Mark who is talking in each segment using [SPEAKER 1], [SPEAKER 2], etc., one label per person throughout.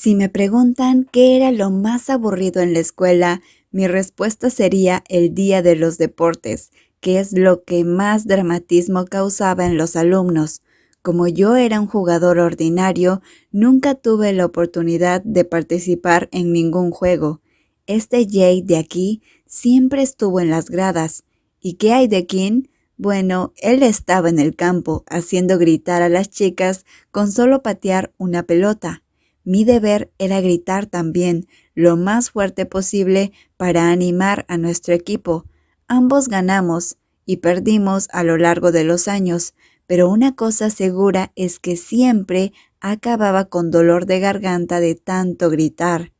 [SPEAKER 1] Si me preguntan qué era lo más aburrido en la escuela, mi respuesta sería el día de los deportes, que es lo que más dramatismo causaba en los alumnos. Como yo era un jugador ordinario, nunca tuve la oportunidad de participar en ningún juego. Este Jay de aquí siempre estuvo en las gradas. ¿Y qué hay de King? Bueno, él estaba en el campo, haciendo gritar a las chicas con solo patear una pelota. Mi deber era gritar también, lo más fuerte posible para animar a nuestro equipo. Ambos ganamos y perdimos a lo largo de los años, pero una cosa segura es que siempre acababa con dolor de garganta de tanto gritar.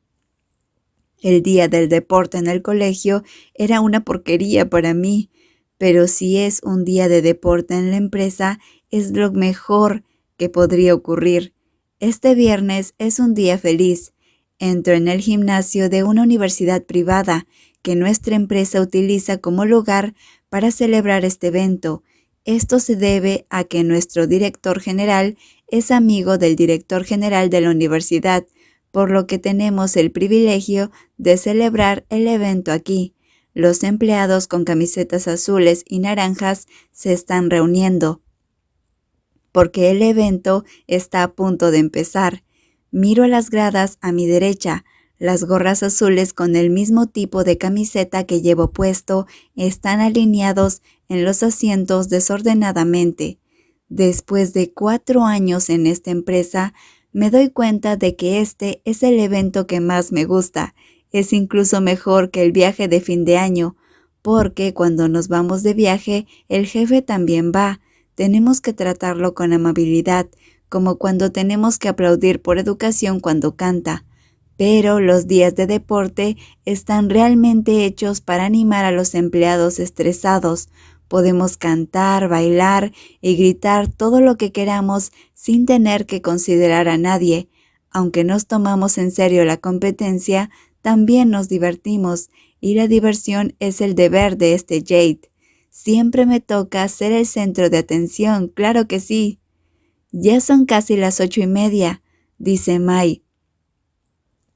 [SPEAKER 1] El día del deporte en el colegio era una porquería para mí, pero si es un día de deporte en la empresa, es lo mejor que podría ocurrir. Este viernes es un día feliz. Entro en el gimnasio de una universidad privada que nuestra empresa utiliza como lugar para celebrar este evento. Esto se debe a que nuestro director general es amigo del director general de la universidad, por lo que tenemos el privilegio de celebrar el evento aquí. Los empleados con camisetas azules y naranjas se están reuniendo, porque el evento está a punto de empezar. Miro a las gradas a mi derecha. Las gorras azules con el mismo tipo de camiseta que llevo puesto están alineados en los asientos desordenadamente. Después de 4 años en esta empresa, me doy cuenta de que este es el evento que más me gusta. Es incluso mejor que el viaje de fin de año, porque cuando nos vamos de viaje, el jefe también va. Tenemos que tratarlo con amabilidad, como cuando tenemos que aplaudir por educación cuando canta. Pero los días de deporte están realmente hechos para animar a los empleados estresados. Podemos cantar, bailar y gritar todo lo que queramos sin tener que considerar a nadie. Aunque nos tomamos en serio la competencia, también nos divertimos, y la diversión es el deber de este Jade. Siempre me toca ser el centro de atención, claro que sí. Ya son casi las 8:30, dice Mai.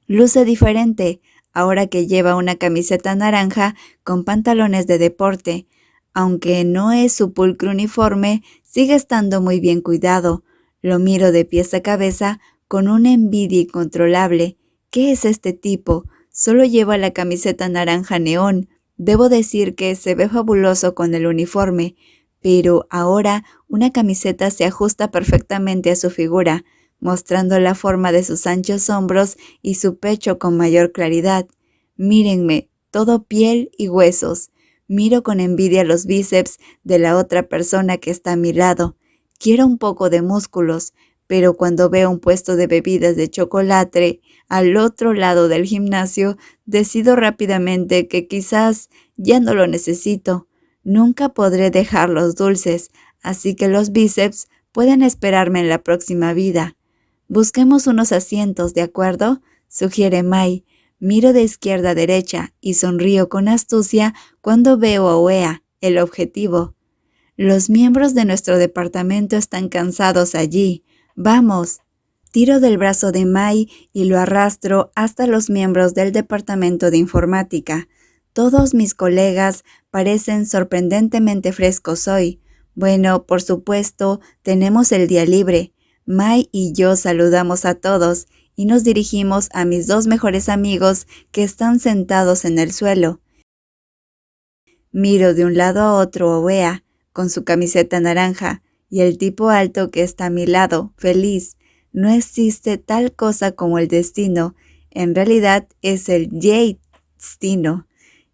[SPEAKER 1] Luce diferente, ahora que lleva una camiseta naranja con pantalones de deporte. Aunque no es su pulcro uniforme, sigue estando muy bien cuidado. Lo miro de pies a cabeza con una envidia incontrolable. ¿Qué es este tipo? Solo lleva la camiseta naranja neón. Debo decir que se ve fabuloso con el uniforme, pero ahora una camiseta se ajusta perfectamente a su figura, mostrando la forma de sus anchos hombros y su pecho con mayor claridad. Mírenme, todo piel y huesos. Miro con envidia los bíceps de la otra persona que está a mi lado. Quiero un poco de músculos, pero cuando veo un puesto de bebidas de chocolate al otro lado del gimnasio, decido rápidamente que quizás ya no lo necesito. Nunca podré dejar los dulces, así que los bíceps pueden esperarme en la próxima vida. Busquemos unos asientos, ¿de acuerdo?, sugiere Mai. Miro de izquierda a derecha y sonrío con astucia cuando veo a Oea, el objetivo. Los miembros de nuestro departamento están cansados allí. ¡Vamos! Tiro del brazo de Mai y lo arrastro hasta los miembros del departamento de informática. Todos mis colegas parecen sorprendentemente frescos hoy. Bueno, por supuesto, tenemos el día libre. Mai y yo saludamos a todos y nos dirigimos a mis 2 mejores amigos que están sentados en el suelo. Miro de un lado a otro a Oea, con su camiseta naranja, y el tipo alto que está a mi lado, feliz. No existe tal cosa como el destino. En realidad es el destino.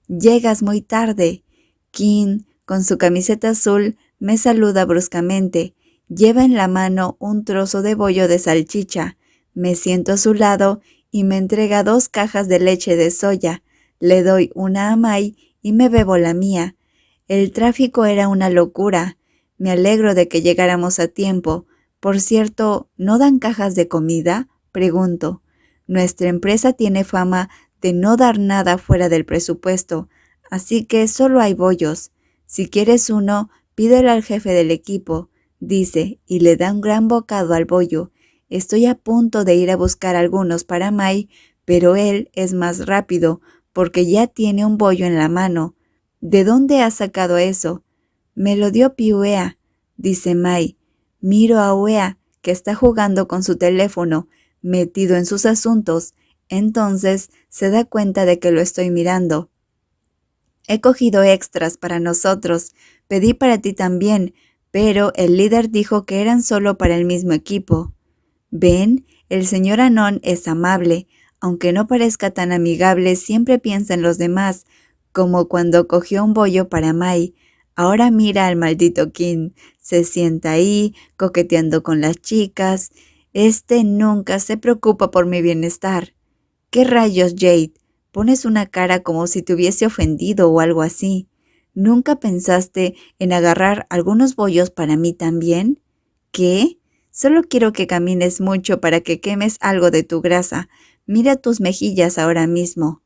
[SPEAKER 1] Llegas muy tarde. King, con su camiseta azul, me saluda bruscamente. Lleva en la mano un trozo de bollo de salchicha. Me siento a su lado y me entrega 2 cajas de leche de soya. Le doy una a Mai y me bebo la mía. El tráfico era una locura. Me alegro de que llegáramos a tiempo. Por cierto, ¿no dan cajas de comida?, pregunto. Nuestra empresa tiene fama de no dar nada fuera del presupuesto, así que solo hay bollos. Si quieres uno, pídelo al jefe del equipo, dice, y le da un gran bocado al bollo. Estoy a punto de ir a buscar algunos para Mai, pero él es más rápido porque ya tiene un bollo en la mano. ¿De dónde has sacado eso? Me lo dio Piuea, dice Mai. Miro a Uea, que está jugando con su teléfono, metido en sus asuntos. Entonces se da cuenta de que lo estoy mirando. He cogido extras para nosotros. Pedí para ti también, pero el líder dijo que eran solo para el mismo equipo. Ven, el señor Anon es amable. Aunque no parezca tan amigable, siempre piensa en los demás, como cuando cogió un bollo para Mai. Ahora mira al maldito King. Se sienta ahí, coqueteando con las chicas. Este nunca se preocupa por mi bienestar. ¿Qué rayos, Jade? Pones una cara como si te hubiese ofendido o algo así. ¿Nunca pensaste en agarrar algunos bollos para mí también? ¿Qué? Solo quiero que camines mucho para que quemes algo de tu grasa. Mira tus mejillas ahora mismo.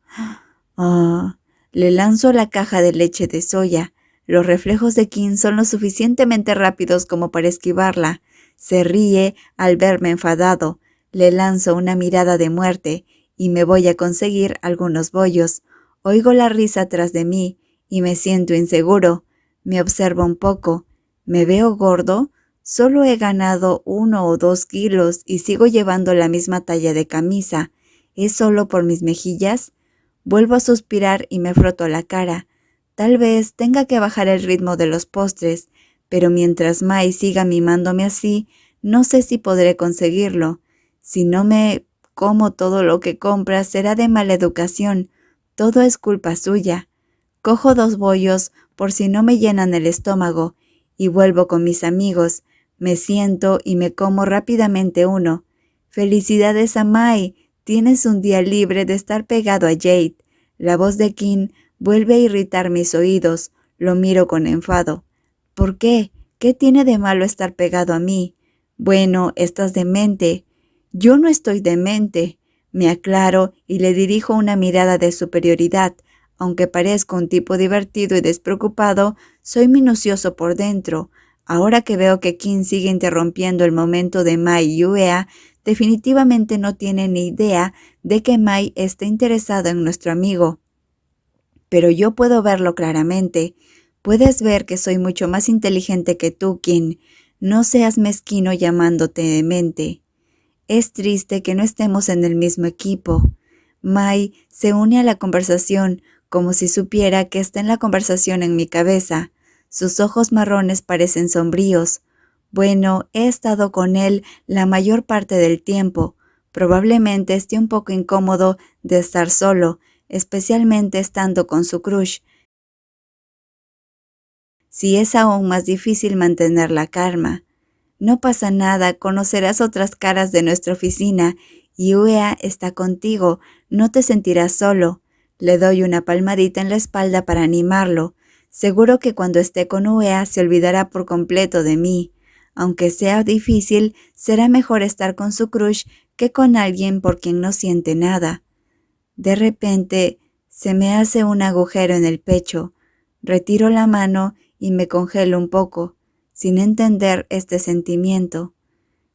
[SPEAKER 1] Ah, le lanzo la caja de leche de soya. Los reflejos de Kim son lo suficientemente rápidos como para esquivarla. Se ríe al verme enfadado. Le lanzo una mirada de muerte y me voy a conseguir algunos bollos. Oigo la risa tras de mí y me siento inseguro. Me observo un poco. ¿Me veo gordo? Solo he ganado 1 o 2 kilos y sigo llevando la misma talla de camisa. ¿Es solo por mis mejillas? Vuelvo a suspirar y me froto la cara. Tal vez tenga que bajar el ritmo de los postres, pero mientras Mai siga mimándome así, no sé si podré conseguirlo. Si no me como todo lo que compra, será de mala educación. Todo es culpa suya. Cojo 2 bollos por si no me llenan el estómago y vuelvo con mis amigos. Me siento y me como rápidamente uno. Felicidades a Mai. Tienes un día libre de estar pegado a Jade. La voz de Kim vuelve a irritar mis oídos. Lo miro con enfado. ¿Por qué? ¿Qué tiene de malo estar pegado a mí? Bueno, estás demente. Yo no estoy demente. Me aclaro y le dirijo una mirada de superioridad. Aunque parezco un tipo divertido y despreocupado, soy minucioso por dentro. Ahora que veo que Kim sigue interrumpiendo el momento de Mai y Uea, definitivamente no tiene ni idea de que Mai está interesado en nuestro amigo. Pero yo puedo verlo claramente. Puedes ver que soy mucho más inteligente que tú, Kim. No seas mezquino llamándote demente. Es triste que no estemos en el mismo equipo. Mai se une a la conversación como si supiera que está en la conversación en mi cabeza. Sus ojos marrones parecen sombríos. Bueno, he estado con él la mayor parte del tiempo. Probablemente esté un poco incómodo de estar solo, especialmente estando con su crush. Si es aún más difícil mantener la calma. No pasa nada, conocerás otras caras de nuestra oficina y Uea está contigo, no te sentirás solo. Le doy una palmadita en la espalda para animarlo. Seguro que cuando esté con Uea se olvidará por completo de mí. Aunque sea difícil, será mejor estar con su crush que con alguien por quien no siente nada. De repente, se me hace un agujero en el pecho. Retiro la mano y me congelo un poco, sin entender este sentimiento.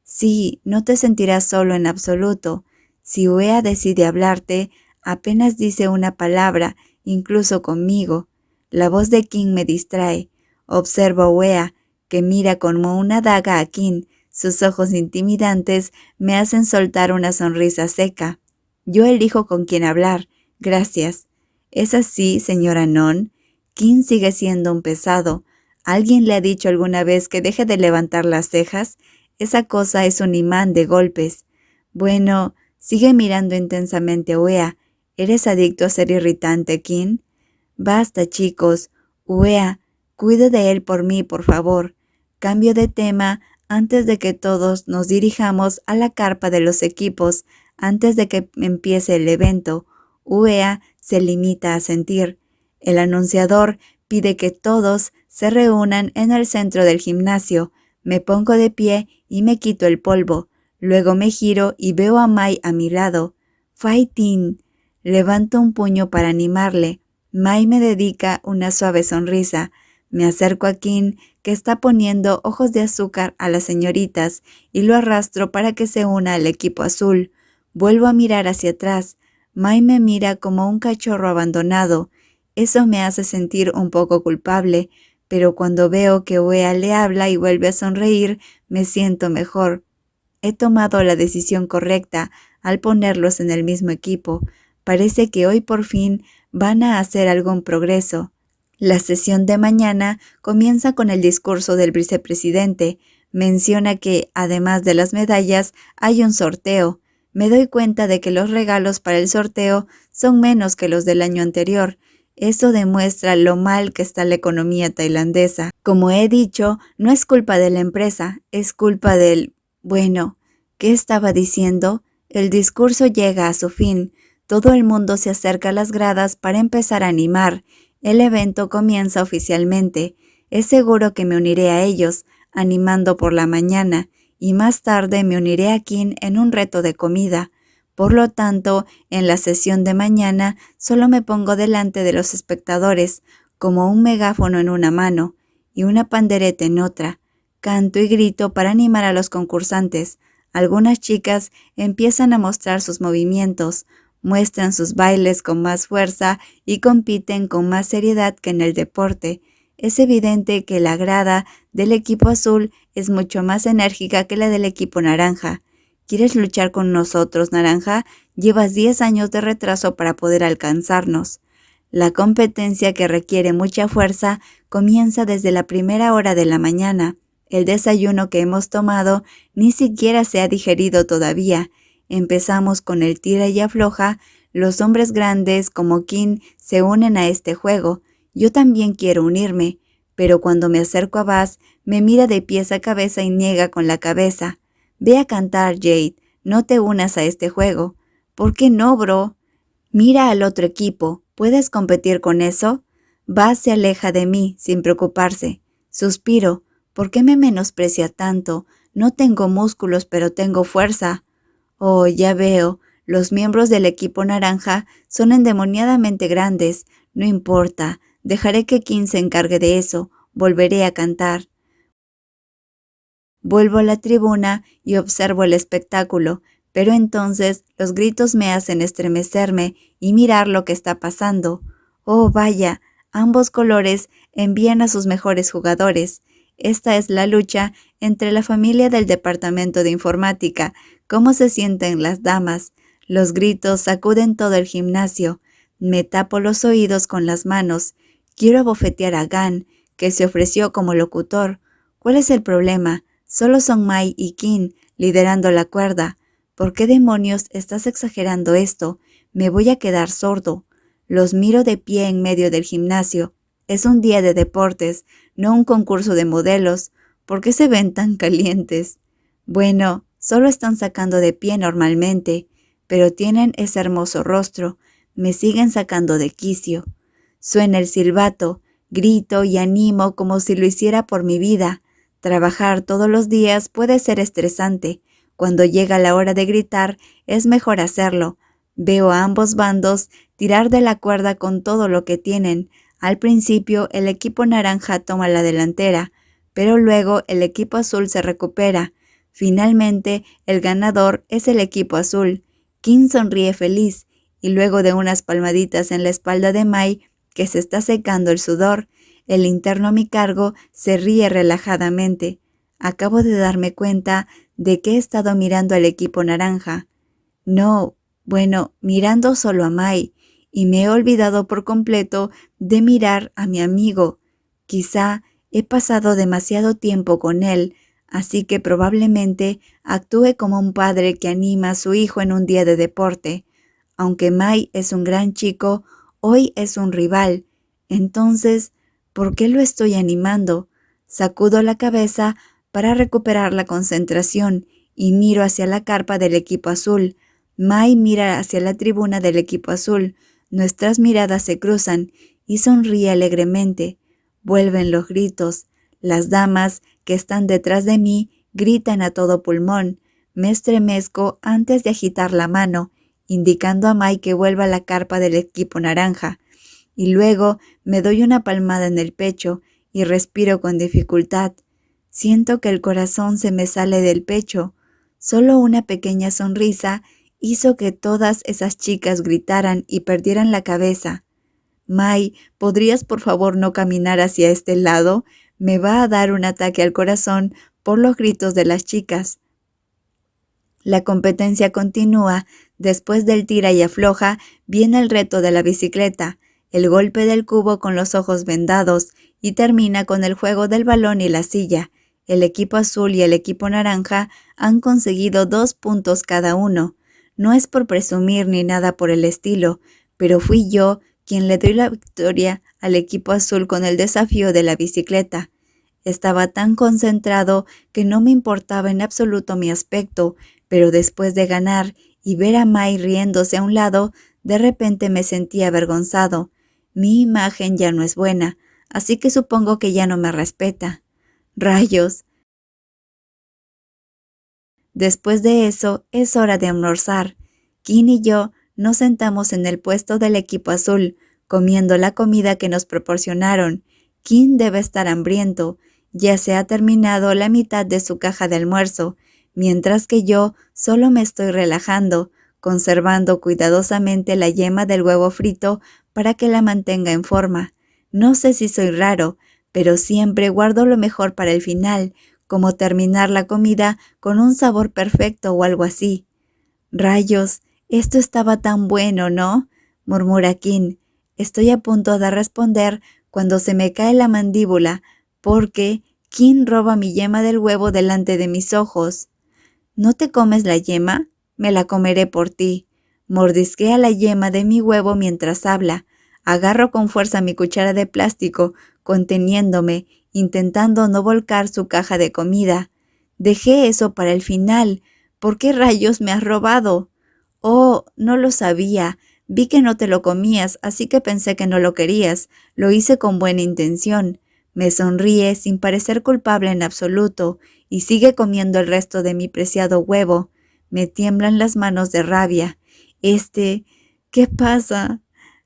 [SPEAKER 1] Sí, no te sentirás solo en absoluto. Si Uea decide hablarte, apenas dice una palabra, incluso conmigo. La voz de Kim me distrae. Observo a Uea, que mira como una daga a Kim. Sus ojos intimidantes me hacen soltar una sonrisa seca. Yo elijo con quién hablar. Gracias. ¿Es así, señora Non? Kim sigue siendo un pesado. ¿Alguien le ha dicho alguna vez que deje de levantar las cejas? Esa cosa es un imán de golpes. Bueno, sigue mirando intensamente a Uea. ¿Eres adicto a ser irritante, Kim? Basta, chicos. Uea, cuide de él por mí, por favor. Cambio de tema antes de que todos nos dirijamos a la carpa de los equipos, antes de que empiece el evento. Uea se limita a sentir. El anunciador pide que todos se reúnan en el centro del gimnasio. Me pongo de pie y me quito el polvo. Luego me giro y veo a Mai a mi lado. ¡Fighting! Levanto un puño para animarle. Mai me dedica una suave sonrisa. Me acerco a Kim, que está poniendo ojos de azúcar a las señoritas y lo arrastro para que se una al equipo azul. Vuelvo a mirar hacia atrás. Mai me mira como un cachorro abandonado. Eso me hace sentir un poco culpable, pero cuando veo que Wea le habla y vuelve a sonreír, me siento mejor. He tomado la decisión correcta al ponerlos en el mismo equipo. Parece que hoy por fin van a hacer algún progreso. La sesión de mañana comienza con el discurso del vicepresidente. Menciona que, además de las medallas, hay un sorteo. Me doy cuenta de que los regalos para el sorteo son menos que los del año anterior. Eso demuestra lo mal que está la economía tailandesa. Como he dicho, no es culpa de la empresa, es culpa del... Bueno, ¿qué estaba diciendo? El discurso llega a su fin. Todo el mundo se acerca a las gradas para empezar a animar. El evento comienza oficialmente. Es seguro que me uniré a ellos, animando por la mañana, y más tarde me uniré a Kim en un reto de comida. Por lo tanto, en la sesión de mañana solo me pongo delante de los espectadores, como un megáfono en una mano y una pandereta en otra. Canto y grito para animar a los concursantes. Algunas chicas empiezan a mostrar sus movimientos, muestran sus bailes con más fuerza y compiten con más seriedad que en el deporte. Es evidente que la grada del equipo azul es mucho más enérgica que la del equipo naranja. ¿Quieres luchar con nosotros, naranja? Llevas 10 años de retraso para poder alcanzarnos. La competencia, que requiere mucha fuerza, comienza desde la primera hora de la mañana. El desayuno que hemos tomado ni siquiera se ha digerido todavía. Empezamos con el tira y afloja. Los hombres grandes como Kim se unen a este juego. Yo también quiero unirme, pero cuando me acerco a Bass, me mira de pies a cabeza y niega con la cabeza. Ve a cantar, Jade. No te unas a este juego. ¿Por qué no, bro? Mira al otro equipo. ¿Puedes competir con eso? Bass se aleja de mí, sin preocuparse. Suspiro. ¿Por qué me menosprecia tanto? No tengo músculos, pero tengo fuerza. Oh, ya veo. Los miembros del equipo naranja son endemoniadamente grandes. No importa. Dejaré que Kim se encargue de eso. Volveré a cantar. Vuelvo a la tribuna y observo el espectáculo, pero entonces los gritos me hacen estremecerme y mirar lo que está pasando. Oh, vaya, ambos colores envían a sus mejores jugadores. Esta es la lucha entre la familia del departamento de informática. ¿Cómo se sienten las damas? Los gritos sacuden todo el gimnasio. Me tapo los oídos con las manos. Quiero abofetear a Gan, que se ofreció como locutor. ¿Cuál es el problema? Solo son Mai y Kim liderando la cuerda. ¿Por qué demonios estás exagerando esto? Me voy a quedar sordo. Los miro de pie en medio del gimnasio. Es un día de deportes, no un concurso de modelos. ¿Por qué se ven tan calientes? Bueno, solo están sacando de pie normalmente, pero tienen ese hermoso rostro. Me siguen sacando de quicio. Suena el silbato, grito y animo como si lo hiciera por mi vida. Trabajar todos los días puede ser estresante. Cuando llega la hora de gritar, es mejor hacerlo. Veo a ambos bandos tirar de la cuerda con todo lo que tienen. Al principio, el equipo naranja toma la delantera, pero luego el equipo azul se recupera. Finalmente, el ganador es el equipo azul. Kim sonríe feliz, y luego de unas palmaditas en la espalda de Mai, que se está secando el sudor, el interno a mi cargo se ríe relajadamente. Acabo de darme cuenta de que he estado mirando al equipo naranja. No, bueno, mirando solo a Mai, y me he olvidado por completo de mirar a mi amigo. Quizá he pasado demasiado tiempo con él, así que probablemente actúe como un padre que anima a su hijo en un día de deporte. Aunque Mai es un gran chico, hoy es un rival. Entonces, ¿por qué lo estoy animando? Sacudo la cabeza para recuperar la concentración y miro hacia la carpa del equipo azul. Mai mira hacia la tribuna del equipo azul. Nuestras miradas se cruzan y sonríe alegremente. Vuelven los gritos. Las damas que están detrás de mí gritan a todo pulmón. Me estremezco antes de agitar la mano, indicando a Mai que vuelva a la carpa del equipo naranja. Y luego me doy una palmada en el pecho y respiro con dificultad. Siento que el corazón se me sale del pecho. Solo una pequeña sonrisa hizo que todas esas chicas gritaran y perdieran la cabeza. Mai, ¿podrías por favor no caminar hacia este lado? Me va a dar un ataque al corazón por los gritos de las chicas. La competencia continúa. Después del tira y afloja, viene el reto de la bicicleta, el golpe del cubo con los ojos vendados y termina con el juego del balón y la silla. El equipo azul y el equipo naranja han conseguido 2 puntos cada uno. No es por presumir ni nada por el estilo, pero fui yo quien le dio la victoria al equipo azul con el desafío de la bicicleta. Estaba tan concentrado que no me importaba en absoluto mi aspecto, pero después de ganar y ver a Mai riéndose a un lado, de repente me sentí avergonzado. Mi imagen ya no es buena, así que supongo que ya no me respeta. ¡Rayos! Después de eso, es hora de almorzar. Kim y yo nos sentamos en el puesto del equipo azul, comiendo la comida que nos proporcionaron. Kim debe estar hambriento. Ya se ha terminado la mitad de su caja de almuerzo, mientras que yo solo me estoy relajando, conservando cuidadosamente la yema del huevo frito para que la mantenga en forma. No sé si soy raro, pero siempre guardo lo mejor para el final, como terminar la comida con un sabor perfecto o algo así. Rayos, esto estaba tan bueno, ¿no? Murmura Kim. Estoy a punto de responder cuando se me cae la mandíbula, porque Kim roba mi yema del huevo delante de mis ojos. ¿No te comes la yema? Me la comeré por ti. Mordisquea la yema de mi huevo mientras habla. Agarro con fuerza mi cuchara de plástico, conteniéndome, intentando no volcar su caja de comida. Dejé eso para el final. ¿Por qué rayos me has robado? Oh, no lo sabía. Vi que no te lo comías, así que pensé que no lo querías. Lo hice con buena intención. Me sonríe sin parecer culpable en absoluto y sigue comiendo el resto de mi preciado huevo. Me tiemblan las manos de rabia. ¿Qué pasa?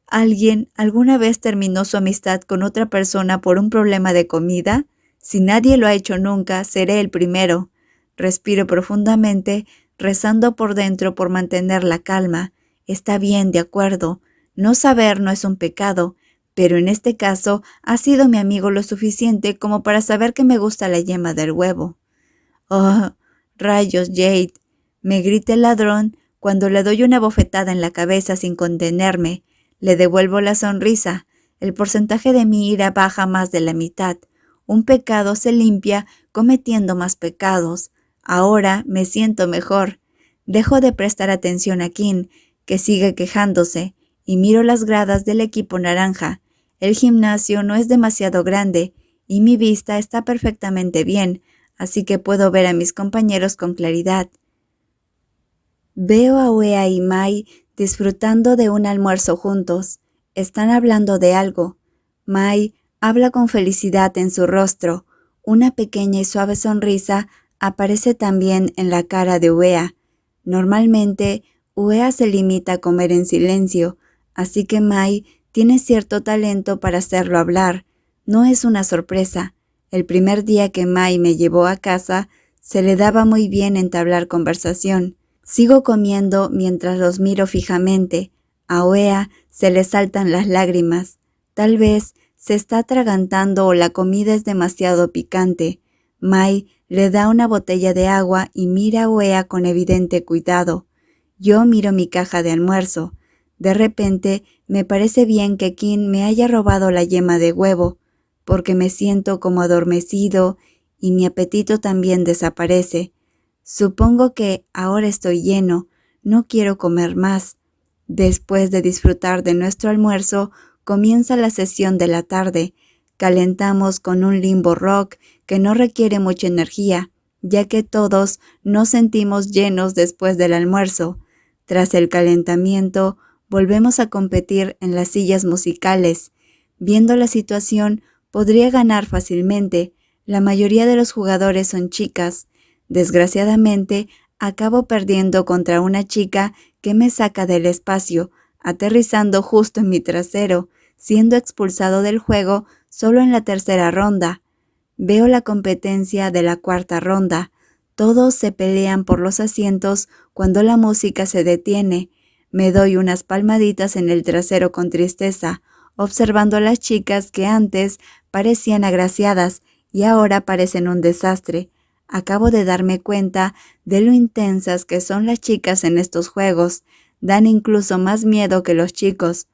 [SPEAKER 1] ¿Alguien alguna vez terminó su amistad con otra persona por un problema de comida? Si nadie lo ha hecho nunca, seré el primero. Respiro profundamente, rezando por dentro por mantener la calma. Está bien, de acuerdo. No saber no es un pecado, pero en este caso ha sido mi amigo lo suficiente como para saber que me gusta la yema del huevo. Oh, rayos, Jade, me grita el ladrón cuando le doy una bofetada en la cabeza sin contenerme. Le devuelvo la sonrisa. El porcentaje de mi ira baja más de la mitad. Un pecado se limpia cometiendo más pecados. Ahora me siento mejor. Dejo de prestar atención a Kim, que sigue quejándose, y miro las gradas del equipo naranja. El gimnasio no es demasiado grande y mi vista está perfectamente bien, así que puedo ver a mis compañeros con claridad. Veo a Uea y Mai disfrutando de un almuerzo juntos. Están hablando de algo. Mai habla con felicidad en su rostro. Una pequeña y suave sonrisa aparece también en la cara de Uea. Normalmente, Uea se limita a comer en silencio, así que Mai tiene cierto talento para hacerlo hablar. No es una sorpresa. El primer día que Mai me llevó a casa, se le daba muy bien entablar conversación. Sigo comiendo mientras los miro fijamente. A Uea se le saltan las lágrimas. Tal vez se está atragantando o la comida es demasiado picante. Mai le da una botella de agua y mira a Uea con evidente cuidado. Yo miro mi caja de almuerzo. De repente me parece bien que Kim me haya robado la yema de huevo, porque me siento como adormecido y mi apetito también desaparece. Supongo que ahora estoy lleno, no quiero comer más. Después de disfrutar de nuestro almuerzo, comienza la sesión de la tarde. Calentamos con un limbo rock que no requiere mucha energía, ya que todos nos sentimos llenos después del almuerzo. Tras el calentamiento, volvemos a competir en las sillas musicales. Viendo la situación, podría ganar fácilmente. La mayoría de los jugadores son chicas. Desgraciadamente, acabo perdiendo contra una chica que me saca del espacio, aterrizando justo en mi trasero. siendo expulsado del juego solo en la tercera ronda. Veo la competencia de la cuarta ronda. Todos se pelean por los asientos cuando la música se detiene. Me doy unas palmaditas en el trasero con tristeza, observando a las chicas que antes parecían agraciadas y ahora parecen un desastre. Acabo de darme cuenta de lo intensas que son las chicas en estos juegos. Dan incluso más miedo que los chicos.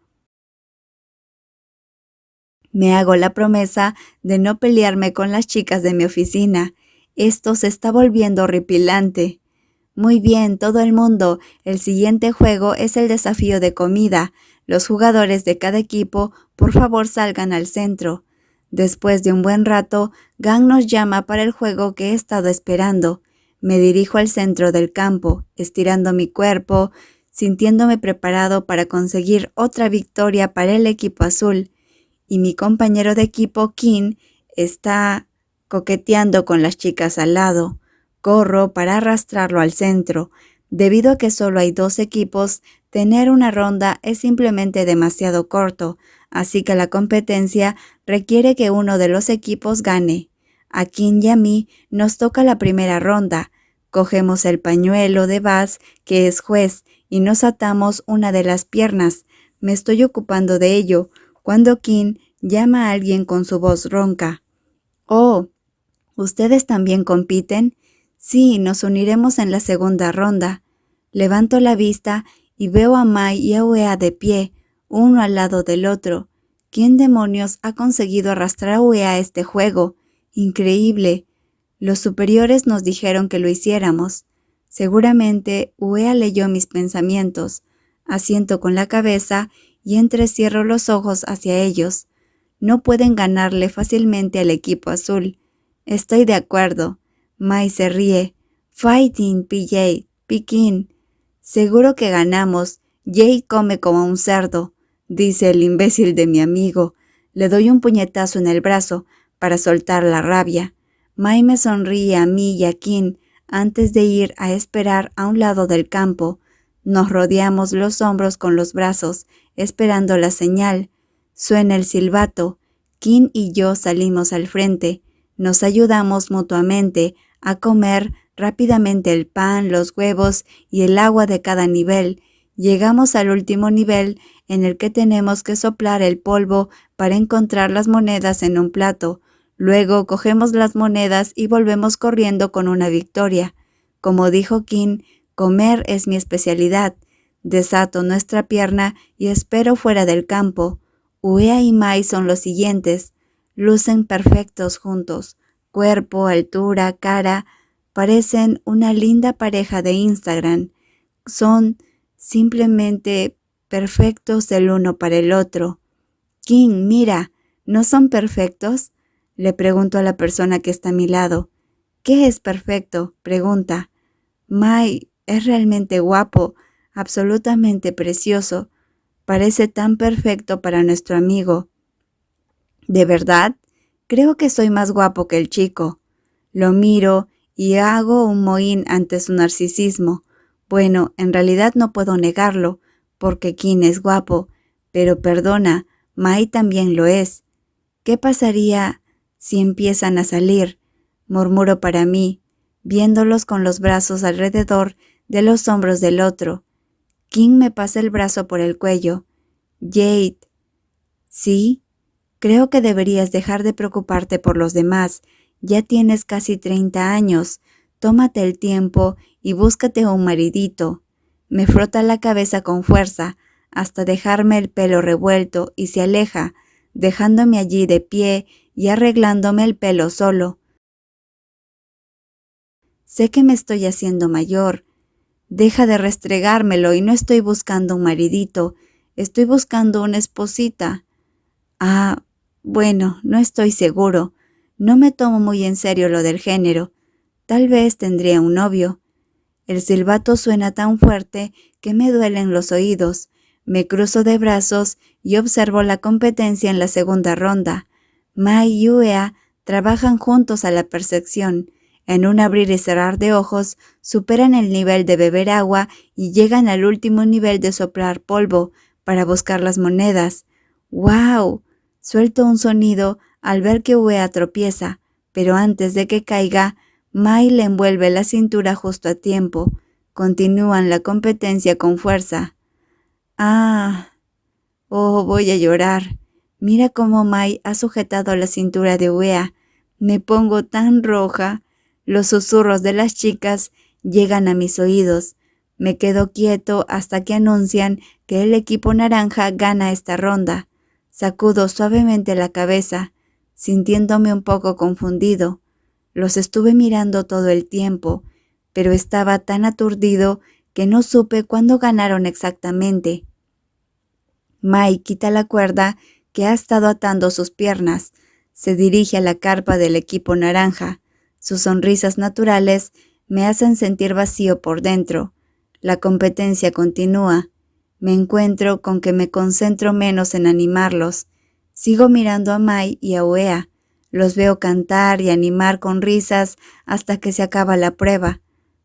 [SPEAKER 1] Me hago la promesa de no pelearme con las chicas de mi oficina. Esto se está volviendo horripilante. Muy bien, todo el mundo. El siguiente juego es el desafío de comida. Los jugadores de cada equipo, por favor, salgan al centro. Después de un buen rato, Gang nos llama para el juego que he estado esperando. Me dirijo al centro del campo, estirando mi cuerpo, sintiéndome preparado para conseguir otra victoria para el equipo azul. Y mi compañero de equipo, King, está coqueteando con las chicas al lado. Corro para arrastrarlo al centro. Debido a que solo hay 2 equipos, tener una ronda es simplemente demasiado corto, así que la competencia requiere que uno de los equipos gane. A King y a mí nos toca la primera ronda. Cogemos el pañuelo de Buzz, que es juez, y nos atamos una de las piernas. Me estoy ocupando de ello, cuando King llama a alguien con su voz ronca. «Oh, ¿ustedes también compiten?» «Sí, nos uniremos en la segunda ronda». Levanto la vista y veo a Mai y a Uea de pie, uno al lado del otro. ¿Quién demonios ha conseguido arrastrar a Uea a este juego? Increíble. Los superiores nos dijeron que lo hiciéramos. Seguramente Uea leyó mis pensamientos. Asiento con la cabeza y entrecierro los ojos hacia ellos. No pueden ganarle fácilmente al equipo azul. Estoy de acuerdo. Mai se ríe. Fighting, PJ, Pikin. Seguro que ganamos. Jay come como un cerdo, dice el imbécil de mi amigo. Le doy un puñetazo en el brazo para soltar la rabia. Mai me sonríe a mí y a King antes de ir a esperar a un lado del campo. Nos rodeamos los hombros con los brazos, esperando la señal. Suena el silbato. King y yo salimos al frente. Nos ayudamos mutuamente a comer rápidamente el pan, los huevos y el agua de cada nivel. Llegamos al último nivel en el que tenemos que soplar el polvo para encontrar las monedas en un plato. Luego cogemos las monedas y volvemos corriendo con una victoria. Como dijo King, comer es mi especialidad. Desato nuestra pierna y espero fuera del campo. Uea y Mai son los siguientes. Lucen perfectos juntos. Cuerpo, altura, cara. Parecen una linda pareja de Instagram. Son simplemente perfectos el uno para el otro. King, mira, ¿no son perfectos? Le pregunto a la persona que está a mi lado. ¿Qué es perfecto?, pregunta. Mai es realmente guapo, absolutamente precioso. Parece tan perfecto para nuestro amigo. ¿De verdad? Creo que soy más guapo que el chico. Lo miro y hago un mohín ante su narcisismo. Bueno, en realidad no puedo negarlo, porque King es guapo, pero perdona, Mai también lo es. ¿Qué pasaría si empiezan a salir?, murmuro para mí, viéndolos con los brazos alrededor de los hombros del otro. King me pasa el brazo por el cuello. Jade. ¿Sí? Creo que deberías dejar de preocuparte por los demás. Ya tienes casi 30 años. Tómate el tiempo y búscate un maridito. Me frota la cabeza con fuerza, hasta dejarme el pelo revuelto y se aleja, dejándome allí de pie y arreglándome el pelo solo. Sé que me estoy haciendo mayor. Deja de restregármelo y no estoy buscando un maridito, estoy buscando una esposita. Ah, bueno, no estoy seguro. No me tomo muy en serio lo del género. Tal vez tendría un novio. El silbato suena tan fuerte que me duelen los oídos. Me cruzo de brazos y observo la competencia en la segunda ronda. Mai y Uea trabajan juntos a la perfección. En un abrir y cerrar de ojos, superan el nivel de beber agua y llegan al último nivel de soplar polvo para buscar las monedas. ¡Wow! Suelto un sonido al ver que Uea tropieza, pero antes de que caiga, Mai le envuelve la cintura justo a tiempo. Continúan la competencia con fuerza. ¡Ah! Oh, voy a llorar. Mira cómo Mai ha sujetado la cintura de Uea. Me pongo tan roja. Los susurros de las chicas llegan a mis oídos. Me quedo quieto hasta que anuncian que el equipo naranja gana esta ronda. Sacudo suavemente la cabeza, sintiéndome un poco confundido. Los estuve mirando todo el tiempo, pero estaba tan aturdido que no supe cuándo ganaron exactamente. Mai quita la cuerda que ha estado atando sus piernas. Se dirige a la carpa del equipo naranja. Sus sonrisas naturales me hacen sentir vacío por dentro. La competencia continúa. Me encuentro con que me concentro menos en animarlos. Sigo mirando a Mai y a Uea. Los veo cantar y animar con risas hasta que se acaba la prueba.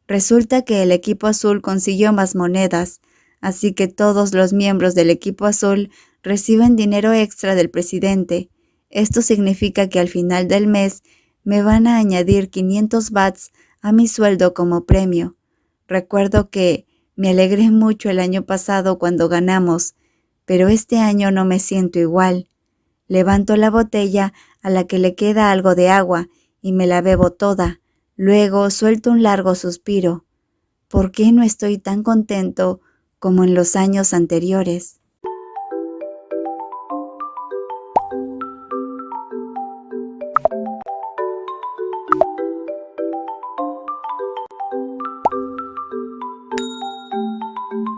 [SPEAKER 1] Resulta que el equipo azul consiguió más monedas, así que todos los miembros del equipo azul reciben dinero extra del presidente. Esto significa que al final del mes me van a añadir 500 bahts a mi sueldo como premio. Recuerdo que me alegré mucho el año pasado cuando ganamos, pero este año no me siento igual. Levanto la botella a la que le queda algo de agua y me la bebo toda. Luego suelto un largo suspiro. ¿Por qué no estoy tan contento como en los años anteriores?